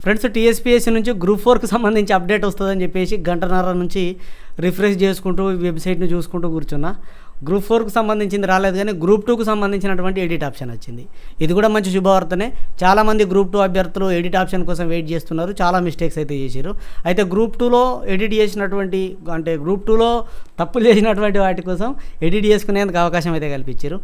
Friends, TSPSC నుంచి group 4కి సంబంధించి అప్డేట్ వస్తుందని చెప్పేసి గంటన్నర నుంచి రిఫ్రెష్ చేసుకుంటూ వెబ్సైట్ని చూసుకుంటూ కూర్చున్నా. గ్రూప్ 4కి సంబంధించింది రాలేదు, కానీ గ్రూప్ 2కు సంబంధించినటువంటి ఎడిట్ ఆప్షన్ వచ్చింది. ఇది కూడా మంచి శుభవార్తనే. చాలామంది గ్రూప్ 2 అభ్యర్థులు ఎడిట్ ఆప్షన్ కోసం వెయిట్ చేస్తున్నారు. చాలా మిస్టేక్స్ అయితే చేశారు. అయితే గ్రూప్ 2లో ఎడిట్ చేసినటువంటి గ్రూప్ 2లో తప్పులు చేసినటువంటి వాటి కోసం ఎడిట్ చేసుకునేందుకు అవకాశం అయితే కల్పించారు.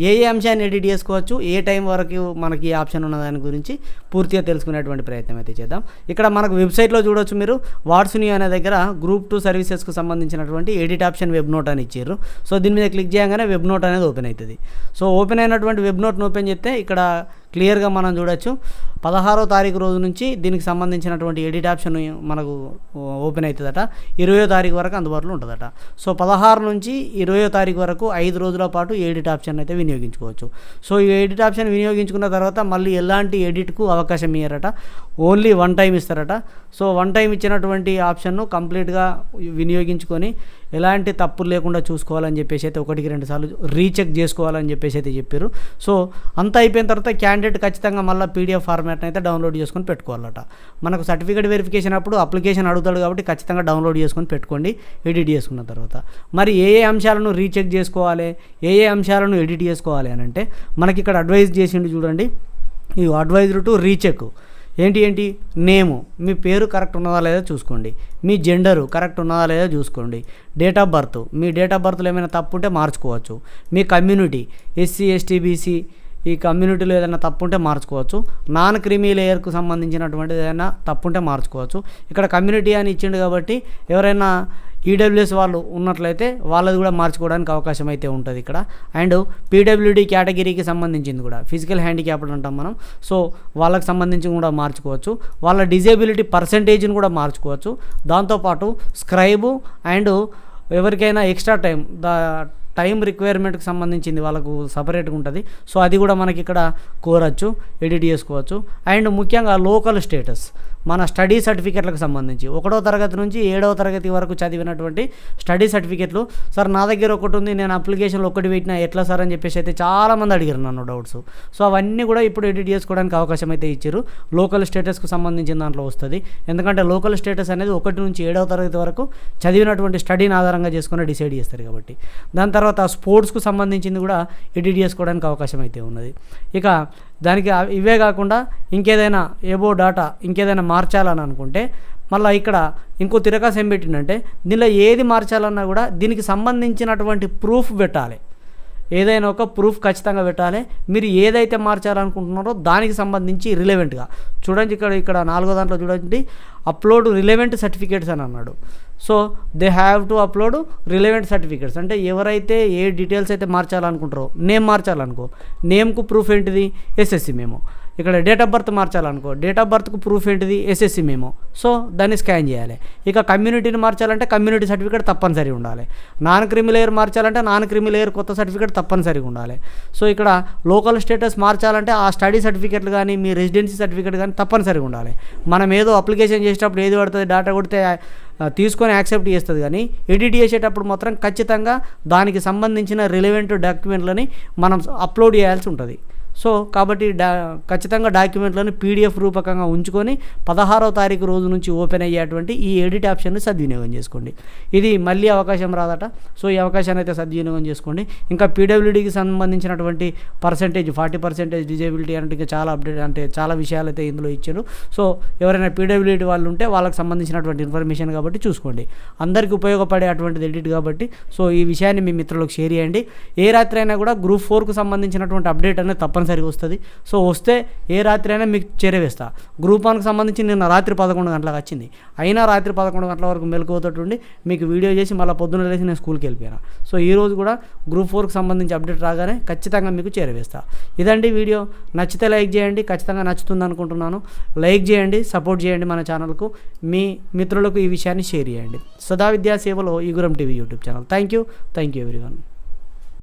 ఏ అంశాన్ని ఎడిట్ చేసుకోవచ్చు, ఏ టైం వరకు మనకి ఈ ఆప్షన్ ఉన్న దాని గురించి పూర్తిగా తెలుసుకునేటువంటి ప్రయత్నం అయితే చేద్దాం. ఇక్కడ మనకు వెబ్సైట్లో చూడొచ్చు మీరు, వాట్స్ న్యూ అనే దగ్గర గ్రూప్ 2 సర్వీసెస్కు సంబంధించినటువంటి ఎడిట్ ఆప్షన్ వెబ్ నోట్ అని ఇచ్చారు. సో దీని మీద క్లిక్ చేయగానే వెబ్ నోట్ అనేది ఓపెన్ అవుతుంది. సో ఓపెన్ అయినటువంటి వెబ్ నోట్ను ఓపెన్ చేస్తే ఇక్కడ క్లియర్గా మనం చూడొచ్చు 16వ తారీఖు రోజు నుంచి దీనికి సంబంధించినటువంటి ఎడిట్ ఆప్షన్ మనకు ఓపెన్ అవుతుందట. 20వ తారీఖు వరకు అందుబాటులో ఉంటుందట. సో 16 నుంచి 20వ తారీఖు వరకు 5 రోజుల పాటు ఎడిట్ ఆప్షన్ అయితే వినియోగించుకోవచ్చు. సో ఈ ఎడిట్ ఆప్షన్ వినియోగించుకున్న తర్వాత మళ్ళీ ఎలాంటి ఎడిట్కు అవకాశం ఇయ్యారట, ఓన్లీ 1 టైం ఇస్తారట. సో 1 టైం ఇచ్చినటువంటి ఆప్షన్ను కంప్లీట్గా వినియోగించుకొని ఎలాంటి తప్పులు లేకుండా చూసుకోవాలని చెప్పేసి అయితే 1-2 సార్లు రీచెక్ చేసుకోవాలని చెప్పేసి అయితే చెప్పారు. సో అంతా అయిపోయిన తర్వాత క్యాండిడేట్ ఖచ్చితంగా మళ్ళీ పీడిఎఫ్ ఫార్మాట్ని అయితే డౌన్లోడ్ చేసుకొని పెట్టుకోవాలట. మనకు సర్టిఫికేట్ వెరిఫికేషన్ అప్పుడు అప్లికేషన్ అడుగుతాడు కాబట్టి ఖచ్చితంగా డౌన్లోడ్ చేసుకొని పెట్టుకోండి ఎడిట్ చేసుకున్న తర్వాత. మరి ఏ అంశాలను రీచెక్ చేసుకోవాలి, ఏ అంశాలను ఎడిట్ చేసుకోవాలి అని అంటే మనకి ఇక్కడ అడ్వైజ్ చేసిండు చూడండి. ఈ అడ్వైజర్ టు రీచెక్ ఏంటి నేము, మీ పేరు కరెక్ట్ ఉన్నదా లేదా చూసుకోండి. మీ జెండరు కరెక్ట్ ఉన్నదా లేదా చూసుకోండి. డేట్ ఆఫ్ బర్త్, మీ డేట్ ఆఫ్ బర్త్లో ఏమైనా తప్పు ఉంటే మార్చుకోవచ్చు. మీ కమ్యూనిటీ ఎస్సీ ఎస్టీ బీసీ ఈ కమ్యూనిటీలో ఏదైనా తప్పు ఉంటే మార్చుకోవచ్చు. నాన్ క్రిమీ లేయర్కు సంబంధించినటువంటి ఏదైనా తప్పు ఉంటే మార్చుకోవచ్చు. ఇక్కడ కమ్యూనిటీ అని ఇచ్చిండు కాబట్టి ఎవరైనా ఈడబ్ల్యూఎస్ వాళ్ళు ఉన్నట్లయితే వాళ్ళది కూడా మార్చుకోవడానికి అవకాశం అయితే ఉంటుంది ఇక్కడ. అండ్ పీడబ్ల్యూడీ కేటగిరీకి సంబంధించింది కూడా, ఫిజికల్ హ్యాండిక్యాప్డ్ అంటాం మనం. సో వాళ్ళకి సంబంధించి కూడా మార్చుకోవచ్చు. వాళ్ళ డిజేబిలిటీ పర్సంటేజ్ని కూడా మార్చుకోవచ్చు. దాంతోపాటు స్క్రైబు అండ్ ఎవరికైనా ఎక్స్ట్రా టైం రిక్వైర్మెంట్కి సంబంధించింది వాళ్ళకు సపరేట్గా ఉంటుంది. సో అది కూడా మనకి ఇక్కడ కోరచ్చు, ఎడిట్ చేసుకోవచ్చు. అండ్ ముఖ్యంగా లోకల్ స్టేటస్, మన స్టడీ సర్టిఫికెట్లకు సంబంధించి 1వ తరగతి నుంచి 7వ తరగతి వరకు చదివినటువంటి స్టడీ సర్టిఫికెట్లు, సార్ నా దగ్గర ఒకటి ఉంది, నేను అప్లికేషన్లో ఒకటి పెట్టినా ఎట్లా సార్ అని చెప్పేసి అయితే చాలామంది అడిగారు నన్ను డౌట్స్. సో అవన్నీ కూడా ఇప్పుడు ఎడిట్ చేసుకోవడానికి అవకాశం అయితే ఇచ్చారు. లోకల్ స్టేటస్కు సంబంధించిన దాంట్లో వస్తుంది. ఎందుకంటే లోకల్ స్టేటస్ అనేది 1 నుంచి 7వ తరగతి వరకు చదివినటువంటి స్టడీని ఆధారంగా చేసుకుని డిసైడ్ చేస్తారు కాబట్టి. దాని తర్వాత స్పోర్ట్స్కు సంబంధించింది కూడా ఎడిట్ చేసుకోవడానికి అవకాశం అయితే ఉన్నది. ఇక దానికి ఇవే కాకుండా ఇంకేదైనా ఏబో డాటా ఇంకేదైనా మార్చాలని అనుకుంటే మళ్ళీ ఇక్కడ ఇంకో తిరకాసు ఏం పెట్టిందంటే, దీనిలో ఏది మార్చాలన్నా కూడా దీనికి సంబంధించినటువంటి ప్రూఫ్ పెట్టాలి. ఏదైనా ఒక ప్రూఫ్ ఖచ్చితంగా పెట్టాలి. మీరు ఏదైతే మార్చాలనుకుంటున్నారో దానికి సంబంధించి రిలవెంట్గా చూడండి. ఇక్కడ 4వ దాంట్లో చూడండి, అప్లోడ్ రిలవెంట్ సర్టిఫికేట్స్ అని అన్నాడు. So they have to upload relevant certificates అంటే ఎవరైతే ఏ డీటెయిల్స్ అయితే మార్చాలనుకుంటారో, నేమ్ మార్చాలనుకో, నేమ్కు ప్రూఫ్ ఏంటిది ఎస్ఎస్సి మేమో. ఇక్కడ డేట్ ఆఫ్ బర్త్ మార్చాలనుకో, డేట్ ఆఫ్ బర్త్కు ప్రూఫ్ ఏంటిది ఎస్ఎస్సి మేమో. సో దాన్ని స్కాన్ చేయాలి. ఇక కమ్యూనిటీని మార్చాలంటే కమ్యూనిటీ సర్టిఫికేట్ తప్పనిసరిగా ఉండాలి. నాన్ క్రిమి లేయర్ మార్చాలంటే నాన్ క్రిమి లేయర్ కొత్త సర్టిఫికేట్ తప్పనిసరిగా ఉండాలి. సో ఇక్కడ లోకల్ స్టేటస్ మార్చాలంటే ఆ స్టడీ సర్టిఫికేట్లు కానీ మీ రెసిడెన్సీ సర్టిఫికేట్ కానీ తప్పనిసరిగా ఉండాలి. మనం ఏదో అప్లికేషన్ చేసేటప్పుడు ఏది పడుతుంది డేటా కొడితే తీసుకొని యాక్సెప్ట్ చేస్తుంది, కానీ ఎడిట్ చేసేటప్పుడు మాత్రం ఖచ్చితంగా దానికి సంబంధించిన రిలవెంట్ డాక్యుమెంట్లని మనం అప్లోడ్ చేయాల్సి ఉంటుంది. సో కాబట్టి ఖచ్చితంగా డాక్యుమెంట్లను పీడిఎఫ్ రూపకంగా ఉంచుకొని 16వ తారీఖు రోజు నుంచి ఓపెన్ అయ్యేటువంటి ఈ ఎడిట్ ఆప్షన్ని సద్వినియోగం చేసుకోండి. ఇది మళ్ళీ అవకాశం రాదట. సో ఈ అవకాశాన్ని అయితే సద్వినియోగం చేసుకోండి. ఇంకా పీడబ్ల్యూడీకి సంబంధించినటువంటి పర్సంటేజ్ 40% డిజేబిలిటీ అంటే ఇంకా చాలా అప్డేట్ అంటే చాలా విషయాలు అయితే ఇందులో ఇచ్చారు. సో ఎవరైనా పీడబ్ల్యూడీ వాళ్ళు ఉంటే వాళ్ళకి సంబంధించినటువంటి ఇన్ఫర్మేషన్ కాబట్టి చూసుకోండి. అందరికీ ఉపయోగపడే అటువంటిది ఎడిట్ కాబట్టి. సో ఈ విషయాన్ని మీ మిత్రులకు షేర్ చేయండి. ఏ రాత్రి అయినా కూడా గ్రూప్ 4కు సంబంధించినటువంటి అప్డేట్ అనేది తప్పనిసరిగా వస్తుంది. సో వస్తే ఏ రాత్రి అయినా మీకు చేరవేస్తా. గ్రూప్ 1కి సంబంధించి నిన్న రాత్రి 11 గంటలకు వచ్చింది. అయినా రాత్రి 11 గంటల వరకు మెలకువతోటి మీకు వీడియో చేసి మళ్ళీ పొద్దున్న లేచి నేను స్కూల్కి వెళ్ళిపోయాను. సో ఈరోజు కూడా గ్రూప్ 4కి సంబంధించి అప్డేట్ రాగానే ఖచ్చితంగా మీకు చేరవేస్తా. ఇదండి వీడియో. నచ్చితే లైక్ చేయండి. ఖచ్చితంగా నచ్చుతుంది అనుకుంటున్నాను. లైక్ చేయండి, సపోర్ట్ చేయండి మన ఛానల్కు. మీ మిత్రులకు ఈ విషయాన్ని షేర్ చేయండి. సదా విద్యా సేవలో ఈగురం TV YouTube channel. Thank you everyone.